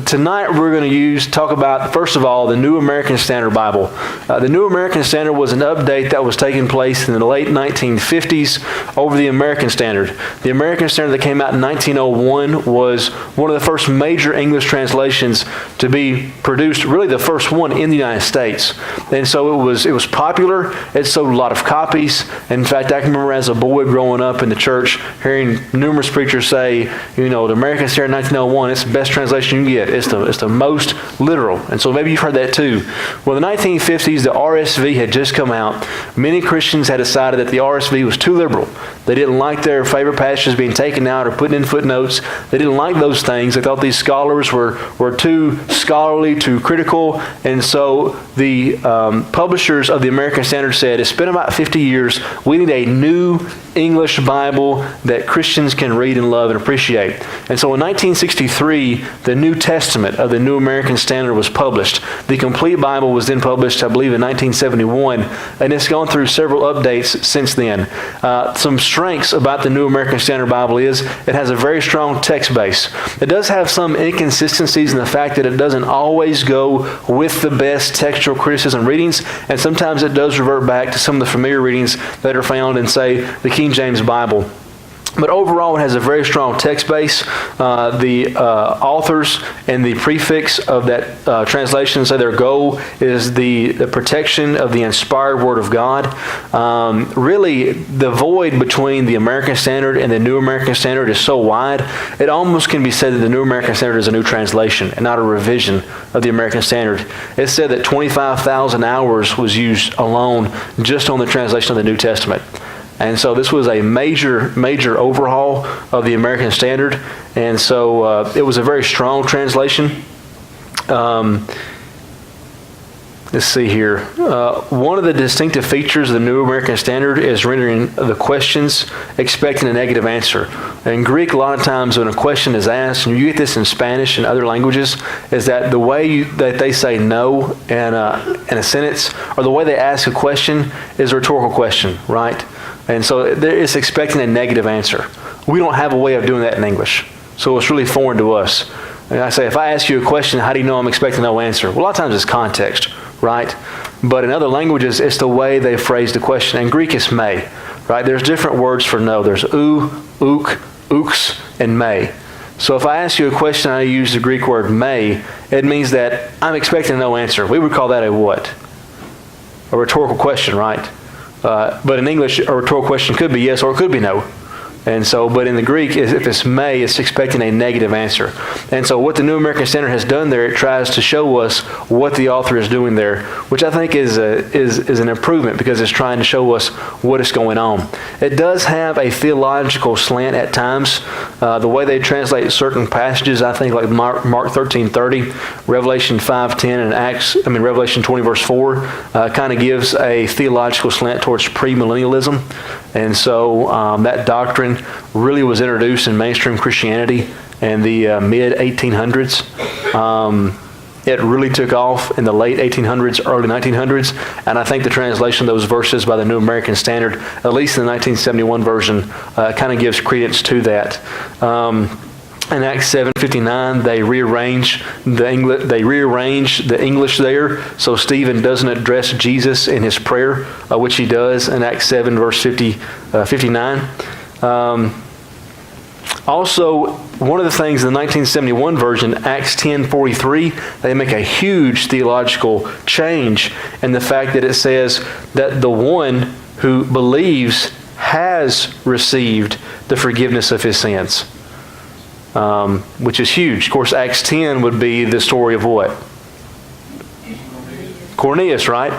tonight we're going to talk about, first of all, the New American Standard Bible. The New American Standard was an update that was taking place in the late 1950s over the American Standard. The American Standard that came out in 1901 was one of the first major English translations to be produced, really the first one in the United States. And so it was popular. It sold a lot of copies. In fact, I can remember as a boy growing up in the church, hearing numerous preachers say, the American Standard 1901, it's the best translation you can get. It's the most literal. And so maybe you've heard that too. Well, in the 1950s, the RSV had just come out. Many Christians had decided that the RSV was too liberal. They didn't like their favorite passages being taken out or put in footnotes. They didn't like those things. They thought these scholars were too scholarly, too critical. And so the publishers of the American Standard said, it's been about 50 years. We need a new English Bible that Christians can read and love and appreciate. And so in 1963, the New Testament of the New American Standard was published. The complete Bible was then published, I believe, in 1971, and it's gone through several updates since then. Some strengths about the New American Standard Bible is it has a very strong text base. It does have some inconsistencies in the fact that it doesn't always go with the best textual criticism readings, and sometimes it does revert back to some of the familiar readings that are found in, say, the King James Bible. But overall, it has a very strong text base. The authors and the prefix of that translation say their goal is the protection of the inspired Word of God. Really, the void between the American Standard and the New American Standard is so wide, it almost can be said that the New American Standard is a new translation and not a revision of the American Standard. It's said that 25,000 hours was used alone just on the translation of the New Testament. And so this was a major overhaul of the American Standard. And so it was a very strong translation. Let's see here. One of the distinctive features of the New American Standard is rendering the questions expecting a negative answer. In Greek, a lot of times when a question is asked, and you get this in Spanish and other languages, is that the way that they say no in a sentence, or the way they ask a question, is a rhetorical question, right? And so it's expecting a negative answer. We don't have a way of doing that in English. So it's really foreign to us. And I say, if I ask you a question, how do you know I'm expecting no answer? Well, a lot of times it's context, right? But in other languages, it's the way they phrase the question. In Greek, it's may, right? There's different words for no. There's ook, ooks, and may. So if I ask you a question, I use the Greek word may, it means that I'm expecting no answer. We would call that a what? A rhetorical question, right? But in English, a rhetorical question could be yes or it could be no. And so, but in the Greek, if it's may, it's expecting a negative answer. And so what the New American Standard has done there, it tries to show us what the author is doing there, which I think is an improvement because it's trying to show us what is going on. It does have a theological slant at times. The way they translate certain passages, I think like Mark 13:30, Revelation 5:10, and Revelation 20 verse 4, kind of gives a theological slant towards premillennialism. And so that doctrine really was introduced in mainstream Christianity in the mid-1800s. It really took off in the late 1800s, early 1900s, and I think the translation of those verses by the New American Standard, at least in the 1971 version, kind of gives credence to that. In Acts 7:59, they rearrange the English there, so Stephen doesn't address Jesus in his prayer, which he does in Acts 7 verse 59. Also, one of the things in the 1971 version, Acts 10:43, they make a huge theological change in the fact that it says that the one who believes has received the forgiveness of his sins. Which is huge. Of course, Acts 10 would be the story of what? Cornelius, right?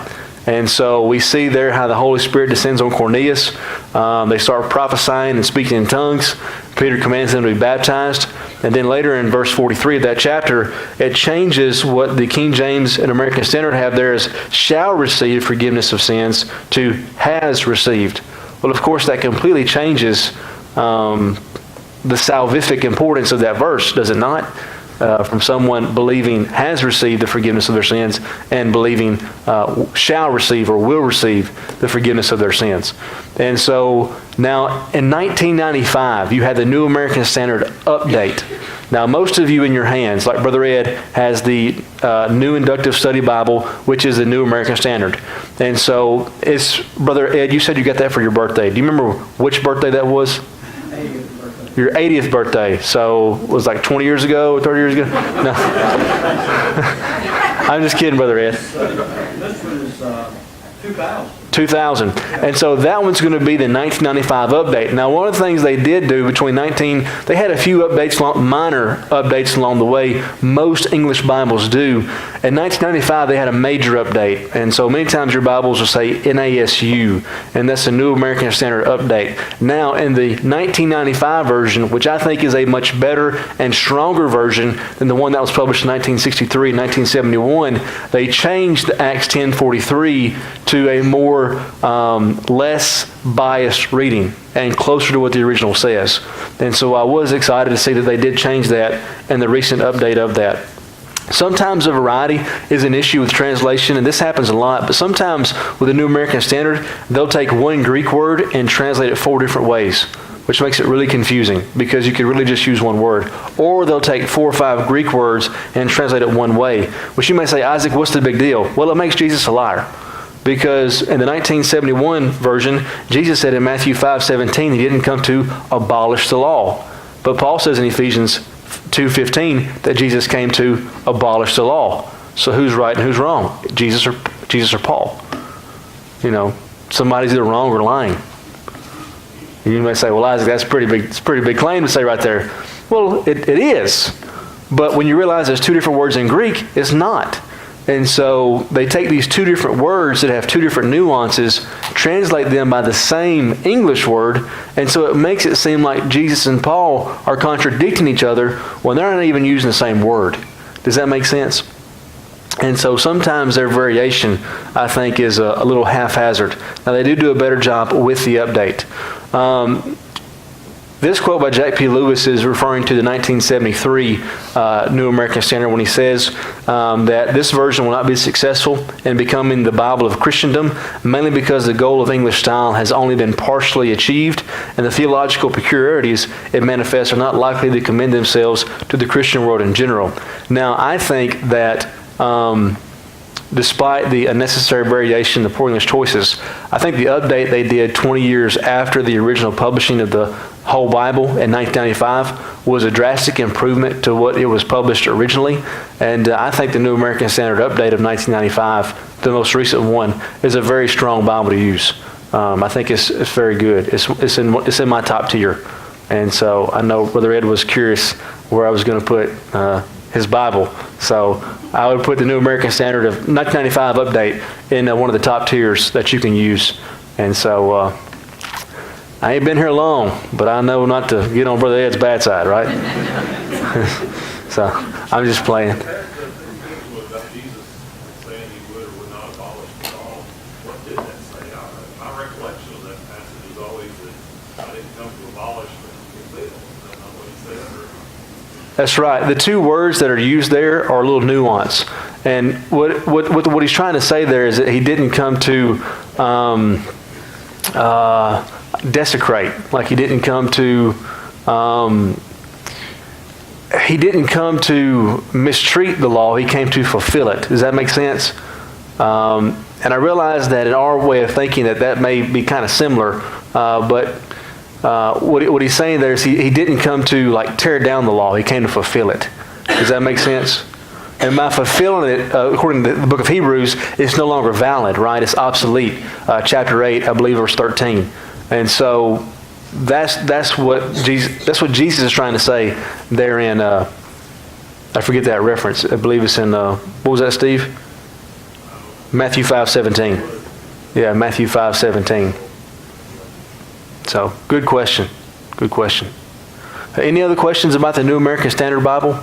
And so we see there how the Holy Spirit descends on Cornelius. They start prophesying and speaking in tongues. Peter commands them to be baptized. And then later in verse 43 of that chapter, it changes what the King James and American Standard have there as shall receive forgiveness of sins to has received. Well, of course, that completely changes the salvific importance of that verse, does it not? from someone believing has received the forgiveness of their sins and believing shall receive or will receive the forgiveness of their sins. And so now in 1995, you had the New American Standard update. Now most of you in your hands, like Brother Ed, has the New Inductive Study Bible, which is the New American Standard. And so it's, Brother Ed, you said you got that for your birthday. Do you remember which birthday that was? 80th birthday. Your 80th birthday. So it was like 20 years ago, 30 years ago? No. I'm just kidding, Brother Ed. This one is 2000. 2000. And so that one's going to be the 1995 update. Now, one of the things they did do between they had a few updates, minor updates along the way. Most English Bibles do. In 1995, they had a major update. And so many times your Bibles will say NASU, and that's the New American Standard Update. Now, in the 1995 version, which I think is a much better and stronger version than the one that was published in 1963 and 1971, they changed the Acts 10:43 to a more less biased reading and closer to what the original says. And so I was excited to see that they did change that and the recent update of that. Sometimes a variety is an issue with translation, and this happens a lot, but sometimes with the New American Standard, they'll take one Greek word and translate it 4 different ways, which makes it really confusing because you could really just use one word. Or they'll take 4 or 5 Greek words and translate it one way, which you may say, Isaac, what's the big deal? Well, it makes Jesus a liar. Because in the 1971 version, Jesus said in Matthew 5:17, he didn't come to abolish the law. But Paul says in Ephesians 2:15 that Jesus came to abolish the law. So who's right and who's wrong? Jesus or Paul? You know, somebody's either wrong or lying. You may say, well, Isaac, it's a pretty big claim to say right there. Well, it is. But when you realize there's 2 different words in Greek, it's not. And so they take these 2 different words that have 2 different nuances, translate them by the same English word, and so it makes it seem like Jesus and Paul are contradicting each other when they're not even using the same word. Does that make sense? And so sometimes their variation, I think, is a little haphazard. Now they do a better job with the update. This quote by Jack P. Lewis is referring to the 1973 New American Standard when he says that this version will not be successful in becoming the Bible of Christendom, mainly because the goal of English style has only been partially achieved, and the theological peculiarities it manifests are not likely to commend themselves to the Christian world in general. Now, I think that despite the unnecessary variation in the poor English choices, I think the update they did 20 years after the original publishing of the whole Bible in 1995 was a drastic improvement to what it was published originally. And I think the New American Standard Update of 1995, the most recent one, is a very strong Bible to use. I think it's very good. It's in my top tier. And so I know Brother Ed was curious where I was going to put his Bible. So I would put the New American Standard of 1995 update in one of the top tiers that you can use. And so I ain't been here long, but I know not to get on Brother Ed's bad side, right? So I'm just playing. That's right. The 2 words that are used there are a little nuanced. And what he's trying to say there is that he didn't come to desecrate. Like he didn't come to mistreat the law. He came to fulfill it. Does that make sense? And I realize that in our way of thinking that may be kind of similar, but what he's saying there is he didn't come to like tear down the law. He came to fulfill it. Does that make sense? And by fulfilling it, according to the book of Hebrews, it's no longer valid, right? It's obsolete. Chapter 8, I believe, verse 13. And so that's what Jesus is trying to say there in I forget that reference. I believe it's in what was that, Steve? Matthew 5:17. Yeah, Matthew 5:17. So, good question. Good question. Any other questions about the New American Standard Bible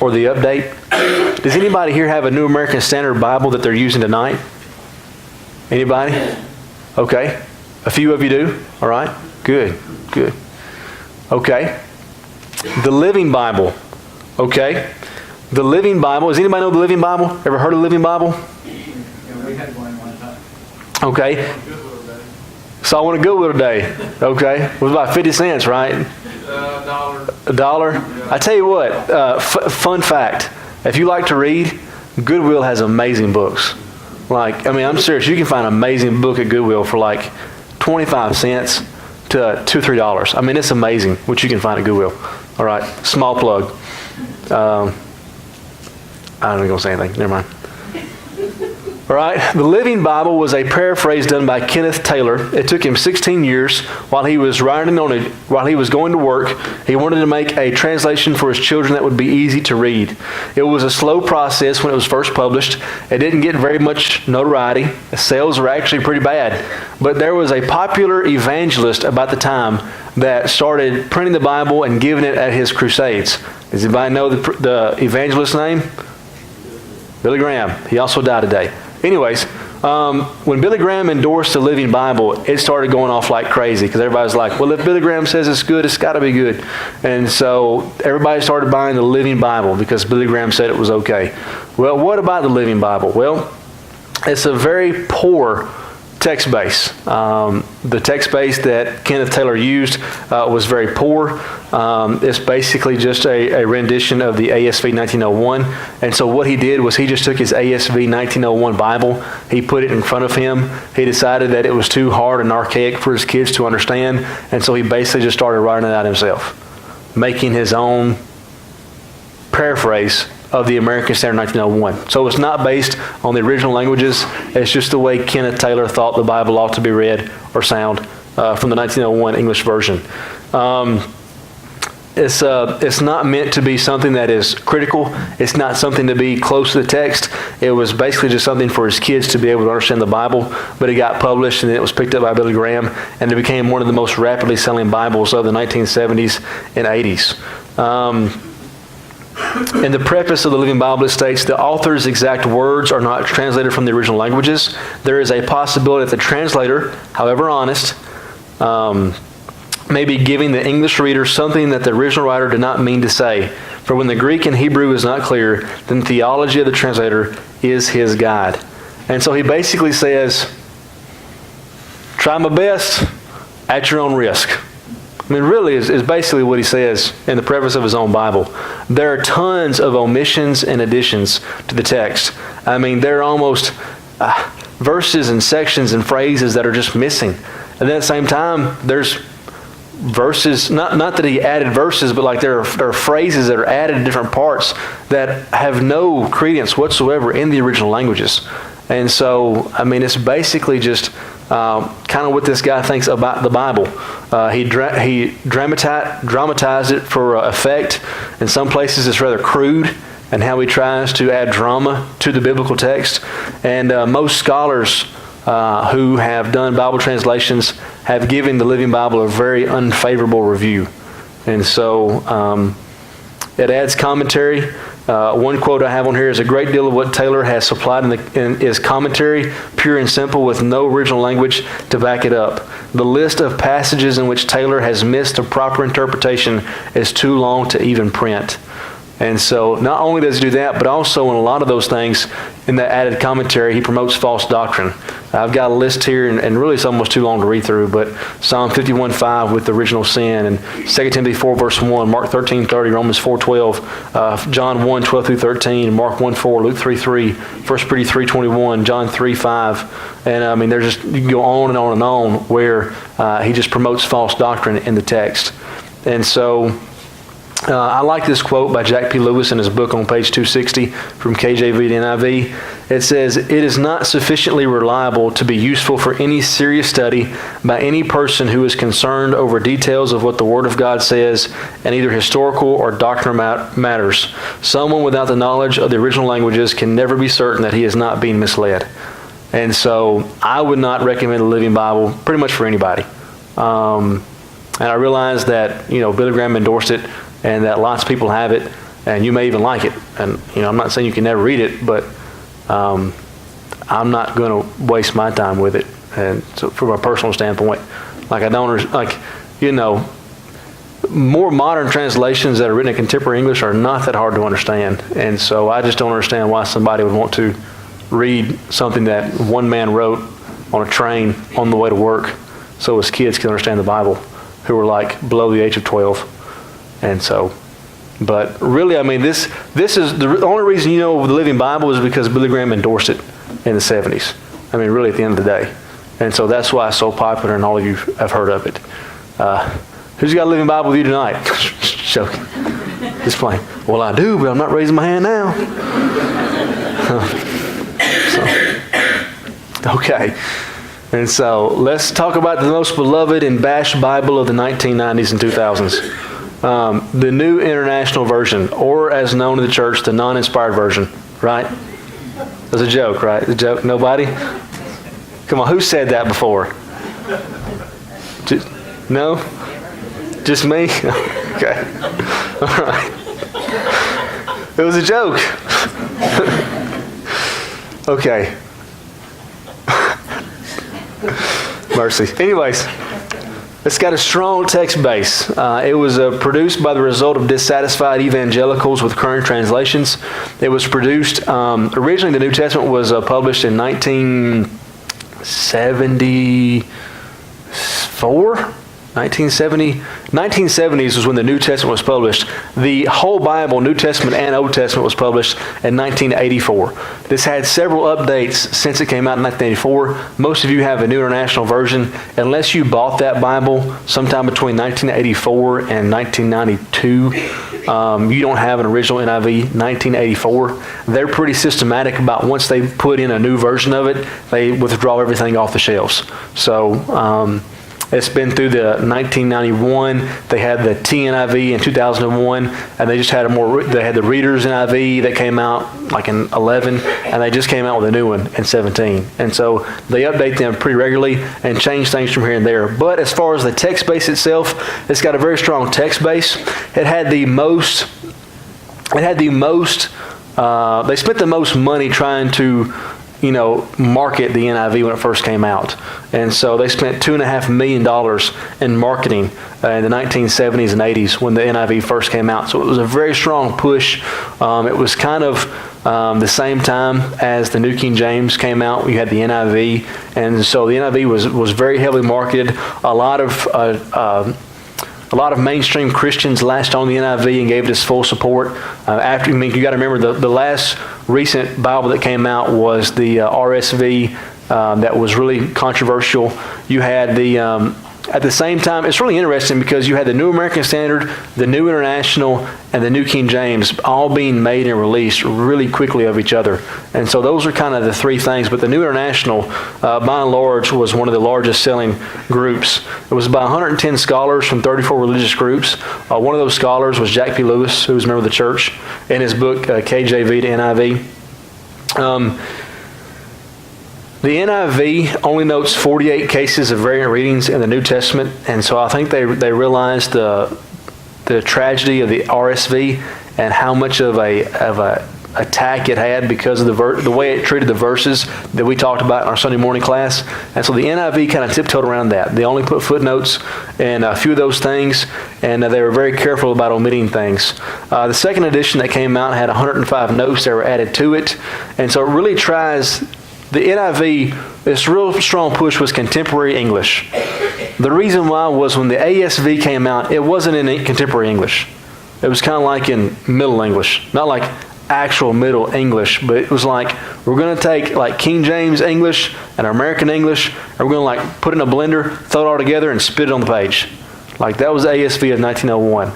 or the update? Does anybody here have a New American Standard Bible that they're using tonight? Anybody? Okay. A few of you do? All right. Good. Good. Okay. The Living Bible. Okay. The Living Bible. Does anybody know the Living Bible? Ever heard of the Living Bible? Yeah, we had one time. Okay. Saw one at Goodwill today. Okay. It was about 50 cents, right? $1. $1? I tell you what, fun fact. If you like to read, Goodwill has amazing books. I'm serious. You can find an amazing book at Goodwill for like 25 cents to $2, $3. It's amazing what you can find at Goodwill. All right. Small plug. I'm not going to say anything. Never mind. All right. The Living Bible was a paraphrase done by Kenneth Taylor. It took him 16 years while he was writing on it, while he was going to work. He wanted to make a translation for his children that would be easy to read. It was a slow process when it was first published. It didn't get very much notoriety. Sales were actually pretty bad. But there was a popular evangelist about the time that started printing the Bible and giving it at his crusades. Does anybody know the evangelist's name? Billy Graham. He also died today. Anyways, when Billy Graham endorsed the Living Bible, it started going off like crazy because everybody's like, well, if Billy Graham says it's good, it's got to be good. And so everybody started buying the Living Bible because Billy Graham said it was okay. Well, what about the Living Bible? Well, it's a very poor text base. The text base that Kenneth Taylor used was very poor. It's basically just a rendition of the ASV 1901. And so what he did was he just took his ASV 1901 Bible, he put it in front of him. He decided that it was too hard and archaic for his kids to understand. And so he basically just started writing it out himself, making his own paraphrase of the American Standard 1901. So it's not based on the original languages. It's just the way Kenneth Taylor thought the Bible ought to be read or sound from the 1901 English version. It's not meant to be something that is critical. It's not something to be close to the text. It was basically just something for his kids to be able to understand the Bible. But it got published and it was picked up by Billy Graham, and it became one of the most rapidly selling Bibles of the 1970s and 80s. In the preface of the Living Bible, it states, the author's exact words are not translated from the original languages. There is a possibility that the translator, however honest, may be giving the English reader something that the original writer did not mean to say. For when the Greek and Hebrew is not clear, then the theology of the translator is his guide. And so he basically says, try my best at your own risk. Really is basically what he says in the preface of his own Bible. There are tons of omissions and additions to the text. There are almost verses and sections and phrases that are just missing. And then at the same time, there's verses, not that he added verses, but there are phrases that are added in different parts that have no credence whatsoever in the original languages. And so, it's basically just kind of what this guy thinks about the Bible. He dramatized it for effect. In some places it's rather crude and how he tries to add drama to the biblical text. And most scholars who have done Bible translations have given the Living Bible a very unfavorable review. And so it adds commentary. One quote I have on here is, a great deal of what Taylor has supplied is commentary, pure and simple, with no original language to back it up. The list of passages in which Taylor has missed a proper interpretation is too long to even print. And so not only does he do that, but also in a lot of those things, in that added commentary, he promotes false doctrine. I've got a list here, and really it's almost too long to read through, but Psalm 51:5 with the original sin, and 2 Timothy 4 verse 1, Mark 13:30, Romans 4:12, John 1:12 through 13, Mark 1:4, Luke 3:3, 1 Peter 3:21, John 3:5, and there's just, you can go on and on and on where he just promotes false doctrine in the text. And so I like this quote by Jack P. Lewis in his book on page 260 from KJV to NIV. It says, "It is not sufficiently reliable to be useful for any serious study by any person who is concerned over details of what the Word of God says in either historical or doctrinal matters. Someone without the knowledge of the original languages can never be certain that he is not being misled." And so I would not recommend the Living Bible pretty much for anybody. And I realize that, Billy Graham endorsed it, and that lots of people have it, and you may even like it. And, I'm not saying you can never read it, but I'm not going to waste my time with it. And so from a personal standpoint, more modern translations that are written in contemporary English are not that hard to understand. And so I just don't understand why somebody would want to read something that one man wrote on a train on the way to work so his kids can understand the Bible who were like below the age of 12. And so, but really, I mean, this is the only reason you know the Living Bible is because Billy Graham endorsed it in the 70s. I mean, really at the end of the day. And so that's why it's so popular and all of you have heard of it. Who's got a Living Bible with you tonight? Joking. Just playing. Well, I do, but I'm not raising my hand now. Okay. And so let's talk about the most beloved and bashed Bible of the 1990s and 2000s. The New International Version, or as known in the church, the non-inspired version, right? That's a joke, right? A joke? Nobody? Come on, who said that before? No? Just me? Okay. All right. It was a joke. Okay. Mercy. Anyways, it's got a strong text base. It was produced by the result of dissatisfied evangelicals with current translations. It was produced, originally the New Testament was published in 1974? 1970s was when the New Testament was published. The whole Bible, New Testament and Old Testament, was published in 1984. This had several updates since it came out in 1984. Most of you have a New International Version. Unless you bought that Bible sometime between 1984 and 1992, you don't have an original NIV, 1984. They're pretty systematic about once they put in a new version of it, they withdraw everything off the shelves. So, it's been through the 1991. They had the TNIV in 2001, and they just had they had the Reader's NIV that came out like in 11, and they just came out with a new one in 17. And so they update them pretty regularly and change things from here and there. But as far as the text base itself, it's got a very strong text base. They spent the most money trying to market the NIV when it first came out. And so they spent $2.5 million in marketing in the 1970s and 80s when the NIV first came out. So it was a very strong push. It was kind of the same time as the New King James came out. We had the NIV. And so the NIV was very heavily marketed. A lot of mainstream Christians latched on the NIV and gave it its full support. You got to remember the last recent Bible that came out was the RSV that was really controversial. You had at the same time, it's really interesting because you had the New American Standard, the New International, and the New King James all being made and released really quickly of each other. And so those are kind of the three things. But the New International, by and large, was one of the largest selling groups. It was about 110 scholars from 34 religious groups. One of those scholars was Jack P. Lewis, who was a member of the church, in his book, KJV to NIV. The NIV only notes 48 cases of variant readings in the New Testament, and so I think they realized the tragedy of the RSV and how much of a attack it had because of the way it treated the verses that we talked about in our Sunday morning class. And so the NIV kind of tiptoed around that. They only put footnotes in a few of those things, and they were very careful about omitting things. The second edition that came out had 105 notes that were added to it, and so it really tries. The NIV, its real strong push was contemporary English. The reason why was when the ASV came out, it wasn't in contemporary English. It was kind of like in Middle English. Not like actual Middle English, but it was like, we're going to take like King James English and American English, and we're going to like put it in a blender, throw it all together, and spit it on the page. Like that was the ASV of 1901.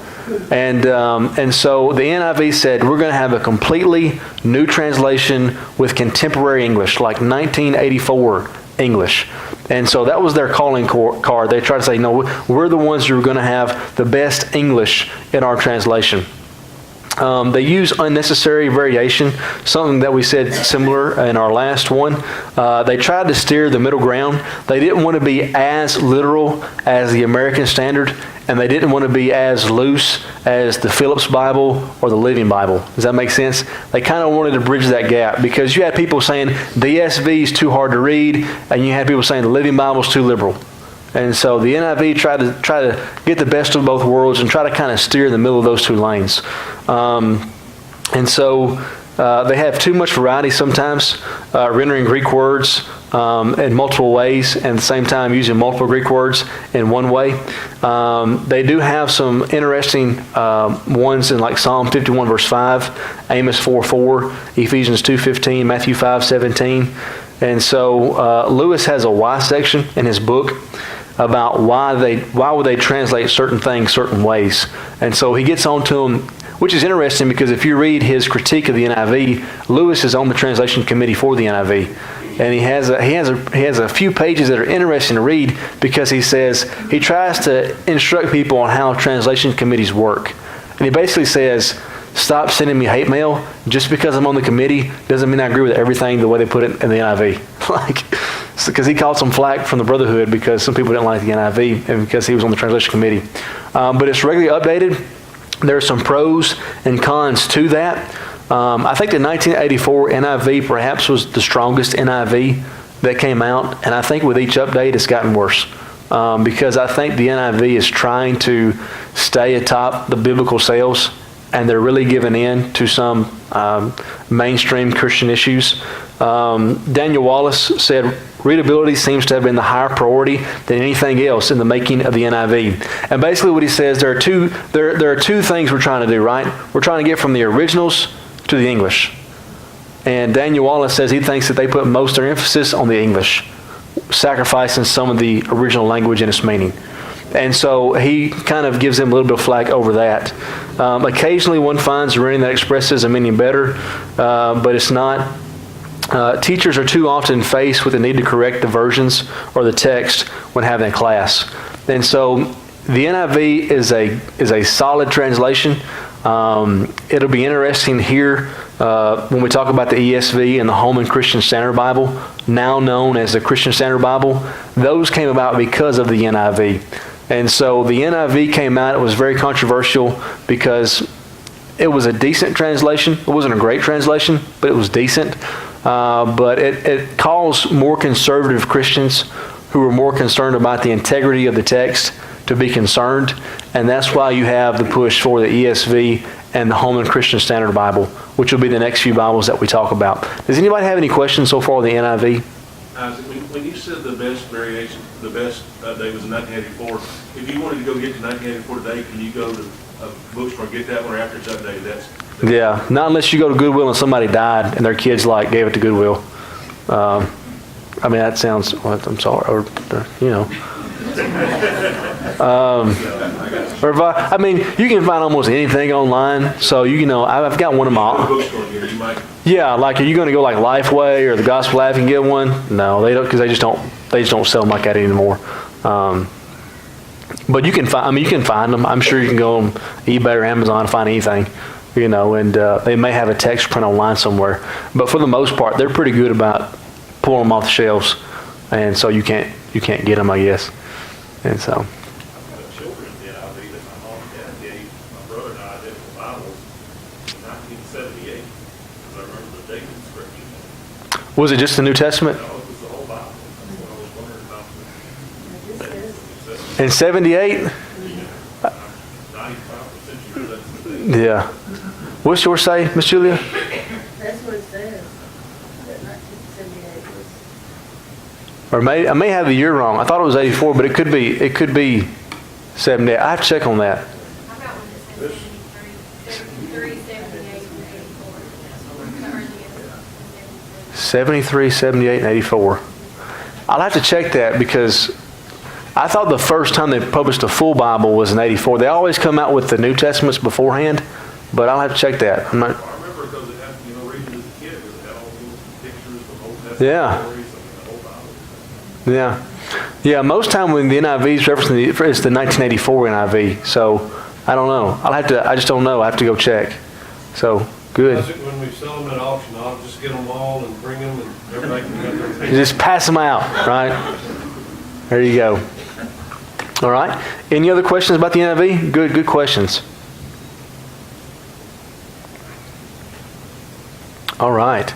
And so the NIV said, we're going to have a completely new translation with contemporary English, like 1984 English. And so that was their calling card. They tried to say, no, we're the ones who are going to have the best English in our translation. They use unnecessary variation, something that we said similar in our last one. They tried to steer the middle ground. They didn't want to be as literal as the American Standard, and they didn't want to be as loose as the Phillips Bible or the Living Bible. Does that make sense? They kind of wanted to bridge that gap because you had people saying the ESV is too hard to read, and you had people saying the Living Bible is too liberal. And so the NIV try to get the best of both worlds and try to kind of steer in the middle of those two lanes. And so they have too much variety sometimes, rendering Greek words in multiple ways, and at the same time using multiple Greek words in one way. They do have some interesting ones in like Psalm 51 verse 5, Amos 4:4, Ephesians 2:15, Matthew 5:17. And so Lewis has a why section in his book about why would they translate certain things certain ways. And so he gets on to them, which is interesting because if you read his critique of the NIV, Lewis is on the translation committee for the NIV. And he has a few pages that are interesting to read because he tries to instruct people on how translation committees work. And he basically says, stop sending me hate mail. Just because I'm on the committee doesn't mean I agree with everything the way they put it in the NIV. Because he caught some flack from the Brotherhood because some people didn't like the NIV and because he was on the translation committee. But it's regularly updated. There are some pros and cons to that. I think the 1984 NIV perhaps was the strongest NIV that came out, and I think with each update it's gotten worse because I think the NIV is trying to stay atop the biblical sales, and they're really giving in to some mainstream Christian issues. Daniel Wallace said, readability seems to have been the higher priority than anything else in the making of the NIV. And basically what he says, there are two things we're trying to do, right? We're trying to get from the originals to the English. And Daniel Wallace says he thinks that they put most of their emphasis on the English, sacrificing some of the original language and its meaning. And so he kind of gives them a little bit of flack over that. Occasionally one finds a rendering that expresses a meaning better, but it's not. Teachers are too often faced with the need to correct the versions or the text when having a class. And so the NIV is a solid translation. It'll be interesting here when we talk about the ESV and the Holman Christian Standard Bible, now known as the Christian Standard Bible. Those came about because of the NIV. And so the NIV came out, it was very controversial because it was a decent translation. It wasn't a great translation, but it was decent. But it caused more conservative Christians who were more concerned about the integrity of the text to be concerned. And that's why you have the push for the ESV and the Holman Christian Standard Bible, which will be the next few Bibles that we talk about. Does anybody have any questions so far on the NIV? When you said the best variation, the best day was in 1984, if you wanted to go get to 1984 today, can you go to a bookstore and get that one, or after it's updated? Yeah, not unless you go to Goodwill and somebody died and their kids gave it to Goodwill. I mean, that sounds, I'm sorry, or you know. Or if I mean, you can find almost anything online. So I've got one of my. Yeah, like are you going to go like Lifeway or the Gospel Lab and get one? No, they don't, because they just don't sell them like that anymore. But you can find them. I'm sure you can go on eBay or Amazon and find anything. And they may have a text print online somewhere. But for the most part, they're pretty good about pulling them off the shelves, and so you can't get them, I guess. And so. Children did. I read that my mom and dad gave my brother and I did the Bibles in 1978. Because I remember the date inscription. Was it just the New Testament? No, it was the whole Bible. That's what I was wondering about. In 78? 95% sure that's the date. Yeah. What's yours say, Miss Julia? That's what it says. That 1978 was. Or I may have the year wrong. I thought it was 84, but it could be 78. I have to check on that. I got one that says 73, 78, and 84. 73, 78, and 84. I'll have to check that because I thought the first time they published a full Bible was in 84. They always come out with the New Testaments beforehand, but I'll have to check that. I'm not. I remember because it had, reading as a kid, because it had all those pictures of Old Testament Yeah. stories and the whole Bible. Yeah. Most time when the NIV is referencing it's the 1984 NIV. So I don't know. I just don't know. I have to go check. So good. When we sell them at auction, I'll just get them all and bring them, and everybody can get their You just pass them out, right? There you go. All right. Any other questions about the NIV? Good questions. All right.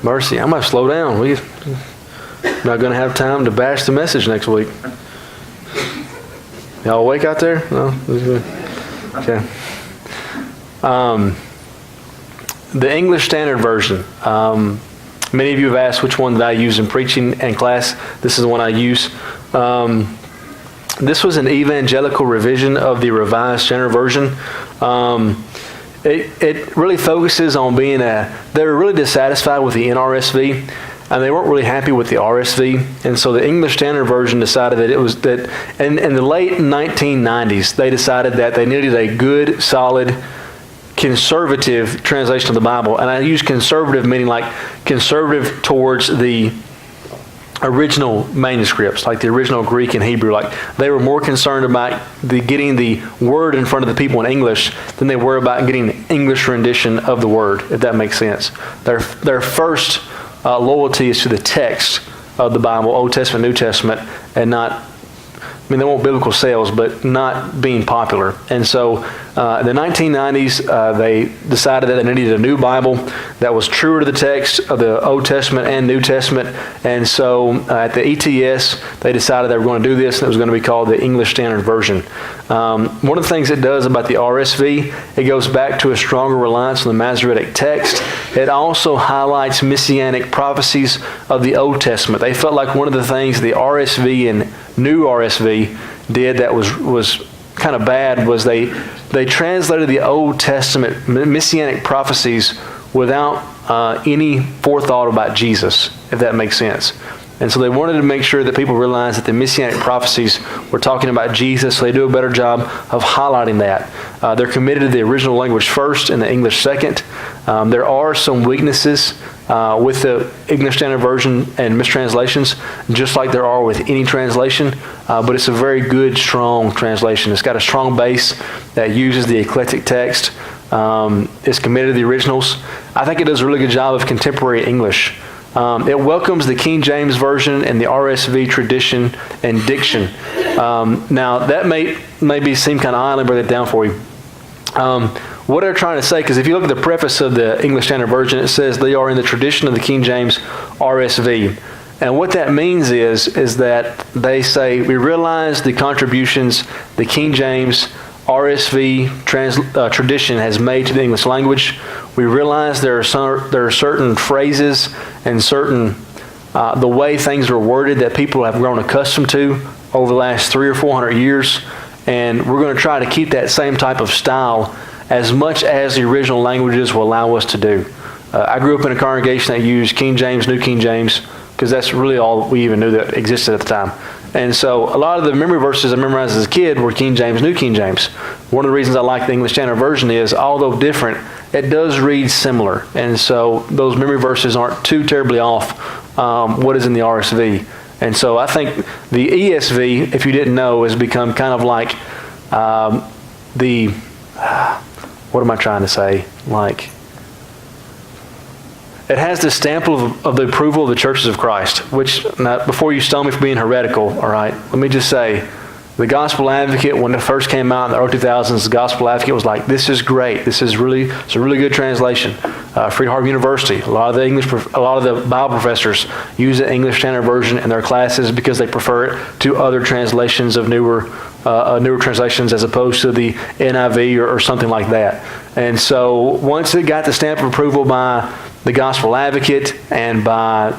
Mercy, I'm going to slow down. Not going to have time to bash the message next week. Y'all awake out there? No? Okay. The English Standard Version. Many of you have asked which one that I use in preaching and class. This is the one I use. This was an evangelical revision of the Revised Standard Version. It really focuses on being they were really dissatisfied with the NRSV, and they weren't really happy with the RSV. And so the English Standard Version decided that in the late 1990s, they decided that they needed a good, solid, conservative translation of the Bible. And I use conservative meaning like conservative towards the original manuscripts, like the original Greek and Hebrew. Like they were more concerned about getting the word in front of the people in English than they were about getting the English rendition of the word, if that makes sense. Their first loyalty is to the text of the Bible, Old Testament, New Testament, and not, they want biblical sales, but not being popular. And so in the 1990s, they decided that they needed a new Bible that was truer to the text of the Old Testament and New Testament. And so at the ETS, they decided they were going to do this, and it was going to be called the English Standard Version. One of the things it does about the RSV, it goes back to a stronger reliance on the Masoretic text. It also highlights messianic prophecies of the Old Testament. They felt like one of the things the RSV and New RSV did that was kind of bad was they translated the Old Testament messianic prophecies without any forethought about Jesus, if that makes sense. And so they wanted to make sure that people realized that the messianic prophecies were talking about Jesus, so they do a better job of highlighting that. They're committed to the original language first and the English second. There are some weaknesses with the English Standard Version and mistranslations, just like there are with any translation, but it's a very good, strong translation. It's got a strong base that uses the eclectic text. It's committed to the originals. I think it does a really good job of contemporary English. It welcomes the King James Version and the RSV tradition and diction. Now, that may seem kind of odd. Let me break that down for you. What they're trying to say, because if you look at the preface of the English Standard Version, it says they are in the tradition of the King James RSV. And what that means is that they say, we realize the contributions the King James RSV tradition has made to the English language. We realize there are certain phrases and certain the way things are worded that people have grown accustomed to over the last 300 or 400 years, and we're going to try to keep that same type of style as much as the original languages will allow us to do. I grew up in a congregation that used King James, New King James, because that's really all we even knew that existed at the time. And so a lot of the memory verses I memorized as a kid were King James, New King James. One of the reasons I like the English Standard Version is, although different, it does read similar. And so those memory verses aren't too terribly off what is in the RSV. And so I think the ESV, if you didn't know, has become kind of like what am I trying to say? Like, it has the stamp of the approval of the churches of Christ, which, now, before you stone me for being heretical, all right, let me just say, the Gospel Advocate, when it first came out in the early 2000s, the Gospel Advocate was like, this is great. It's a really good translation. Freed-Hardeman University, a lot of the Bible professors use the English Standard Version in their classes because they prefer it to other translations of newer translations as opposed to the NIV or something like that. And so once it got the stamp of approval by the Gospel Advocate and by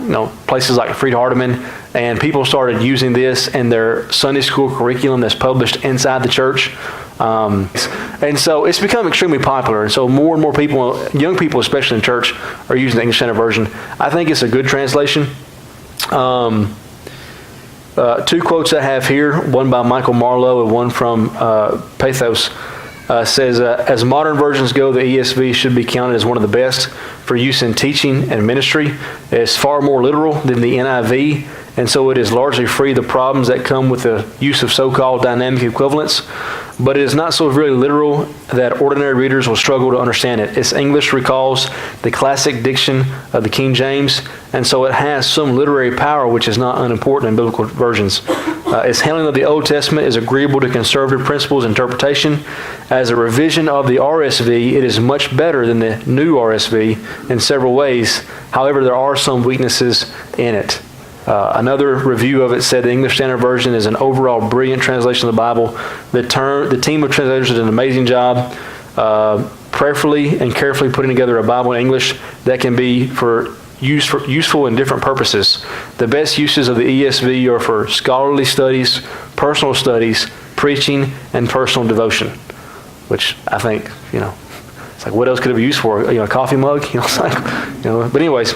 places like Freed-Hardeman, and people started using this in their Sunday school curriculum that's published inside the church. And so it's become extremely popular. And so more and more people, young people especially in church, are using the English Standard Version. I think it's a good translation. Two quotes I have here, one by Michael Marlowe and one from Pathos, says, as modern versions go, the ESV should be counted as one of the best for use in teaching and ministry. It's far more literal than the NIV, and so it is largely free of the problems that come with the use of so-called dynamic equivalents. But it is not so very literal that ordinary readers will struggle to understand it. Its English recalls the classic diction of the King James, and so it has some literary power which is not unimportant in biblical versions. Its handling of the Old Testament is agreeable to conservative principles of interpretation. As a revision of the RSV, it is much better than the new RSV in several ways. However, there are some weaknesses in it. Another review of it said the English Standard Version is an overall brilliant translation of the Bible. The team of translators did an amazing job, prayerfully and carefully putting together a Bible in English that can be useful in different purposes. The best uses of the ESV are for scholarly studies, personal studies, preaching, and personal devotion, which I think, it's like, what else could it be used for? A coffee mug? It's like, but anyways.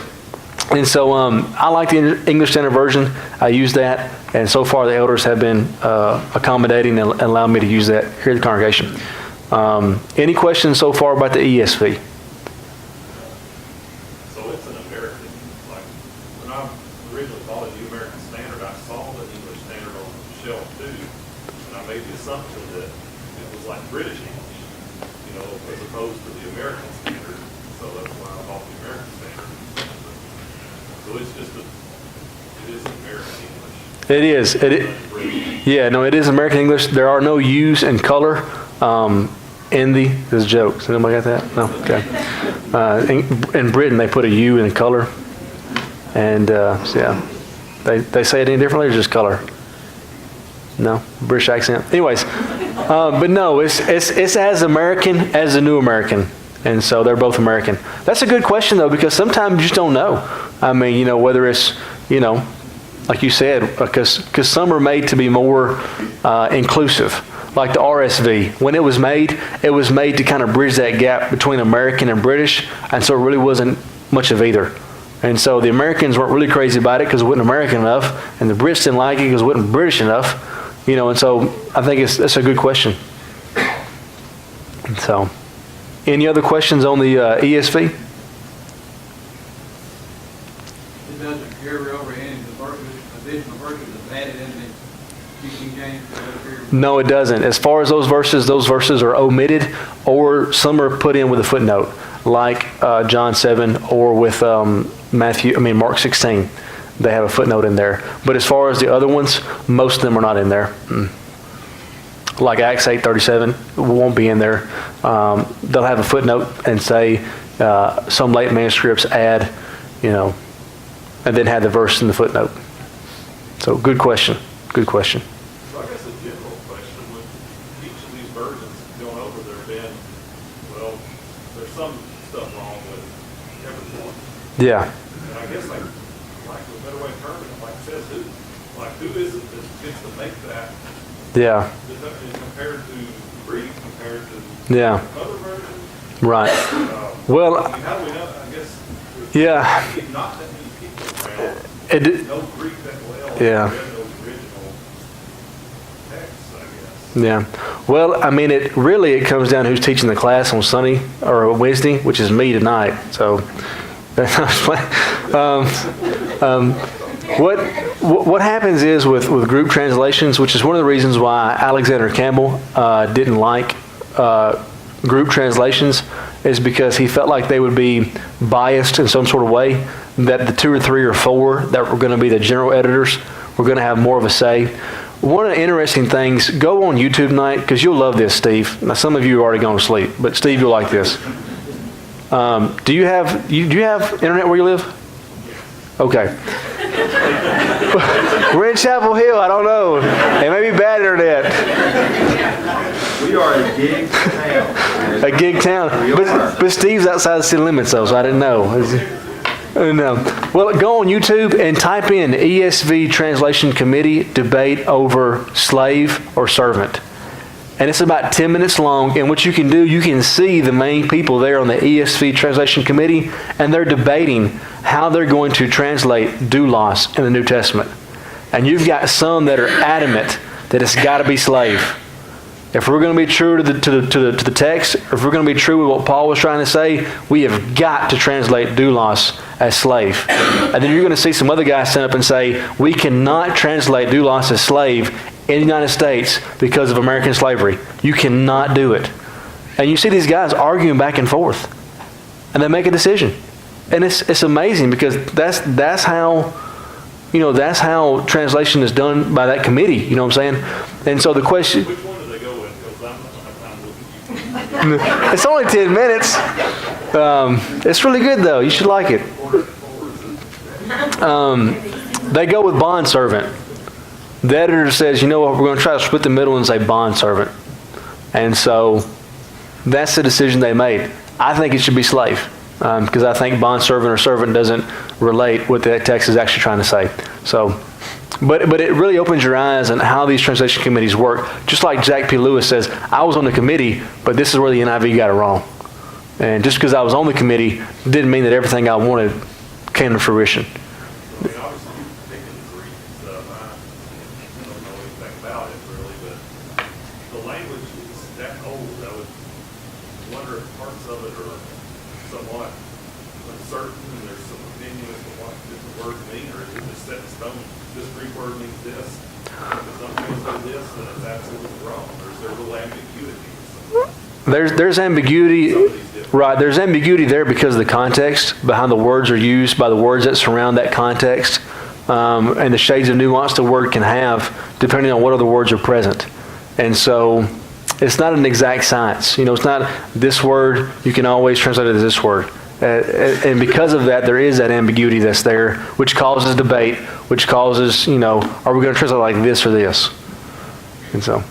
And so I like the English Standard Version. I use that, and so far the elders have been accommodating and allowed me to use that here at the congregation. Any questions so far about the ESV? So it's an American, like, when I originally bought a New American Standard, I saw the English Standard on the shelf too, and I made the assumption that it was like British English, as opposed to the American Standard, so that's why I bought the American Standard. So it's just it is American English. It is. It is American English. There are no U's in color. In the, this is a joke. Does anybody got that? No? Okay. In Britain, they put a U in color. And, They say it any differently or just color? No? British accent? Anyways. But no, it's as American as the New American. And so they're both American. That's a good question, though, because sometimes you just don't know. I mean, whether it's, like you said, because some are made to be more inclusive. Like the RSV, when it was made to kind of bridge that gap between American and British, and so it really wasn't much of either. And so the Americans weren't really crazy about it because it wasn't American enough, and the Brits didn't like it because it wasn't British enough, and so I think it's a good question. So, any other questions on the ESV? It doesn't carry over any of the additional verses that's added in the King James. No, it doesn't. As far as those verses are omitted, or some are put in with a footnote, like John 7, or with Mark 16. They have a footnote in there. But as far as the other ones, most of them are not in there. Like Acts 8:37 won't be in there. They'll have a footnote and say some late manuscripts add, and then have the verse in the footnote. So good question. Good question. So I guess a general question with each of these versions going over there's some stuff wrong with everyone. Yeah. And I guess like a better way of terming it, like it says who is it that gets to make that? Yeah. Compared to Greek, compared to Yeah. other versions. Right. Well. How do we know? I guess. Yeah. Not that many people around. No Greek that well. Yeah. Those original texts, I guess. Yeah. Well, it comes down to who's teaching the class on Sunday or Wednesday, which is me tonight. So, what happens is with group translations, which is one of the reasons why Alexander Campbell didn't like group translations, is because he felt like they would be biased in some sort of way, that the 2 or 3 or 4 that were going to be the general editors were going to have more of a say. One of the interesting things, go on YouTube tonight, because you'll love this, Steve. Now, some of you have already gone to sleep, but Steve, you'll like this. Do you have internet where you live? Okay. We're in Chapel Hill. I don't know. It may be bad internet. We are a gig town. A gig town. But Steve's outside the city limits, though, so I didn't know. No. Well, go on YouTube and type in ESV Translation Committee debate over slave or servant. And it's about 10 minutes long. And what you can do, you can see the main people there on the ESV Translation Committee, and they're debating how they're going to translate doulos in the New Testament. And you've got some that are adamant that it's got to be slave. If we're going to be true to the text, or if we're going to be true with what Paul was trying to say, we have got to translate doulos as slave. And then you're going to see some other guys stand up and say, we cannot translate doulos as slave in the United States because of American slavery. You cannot do it. And you see these guys arguing back and forth. And they make a decision. And it's amazing, because that's how translation is done by that committee. You know what I'm saying? And so the question... Which one do they go with? Because I'm not going to have time to look at you. It's only 10 minutes. It's really good, though. You should like it. They go with bondservant. The editor says, you know what, we're going to try to split the middle and say bondservant. And so that's the decision they made. I think it should be slave, because I think bondservant or servant doesn't relate what that text is actually trying to say. So, but it really opens your eyes on how these translation committees work. Just like Jack P. Lewis says, I was on the committee, but this is where the NIV got it wrong. And just because I was on the committee didn't mean that everything I wanted came to fruition. I mean, obviously, you pick the Greek and stuff. I don't know anything about it really, but the language is that old. I would wonder if parts of it are somewhat uncertain, and there's some opinion as to what different words mean, or is it just set in stone? This Greek word means this. If something means this, then it's absolutely wrong. Or is there a little ambiguity? There's ambiguity, right? There's ambiguity there because of the context behind the words are used by the words that surround that context, and the shades of nuance the word can have depending on what other words are present. And so it's not an exact science. You know, it's not this word, you can always translate it as this word. And because of that, there is that ambiguity that's there, which causes debate, which causes, you know, are we going to translate like this or this? And so,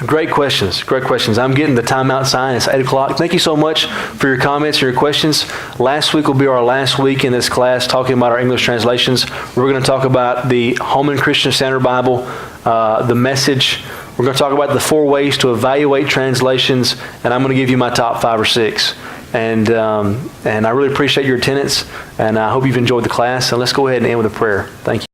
great questions, great questions. I'm getting the timeout sign. It's 8 o'clock. Thank you so much for your comments and your questions. Last week will be our last week in this class talking about our English translations. We're going to talk about the Holman Christian Standard Bible, the Message. We're going to talk about the 4 ways to evaluate translations, and I'm going to give you my top 5 or 6. And I really appreciate your attendance, and I hope you've enjoyed the class. And let's go ahead and end with a prayer. Thank you.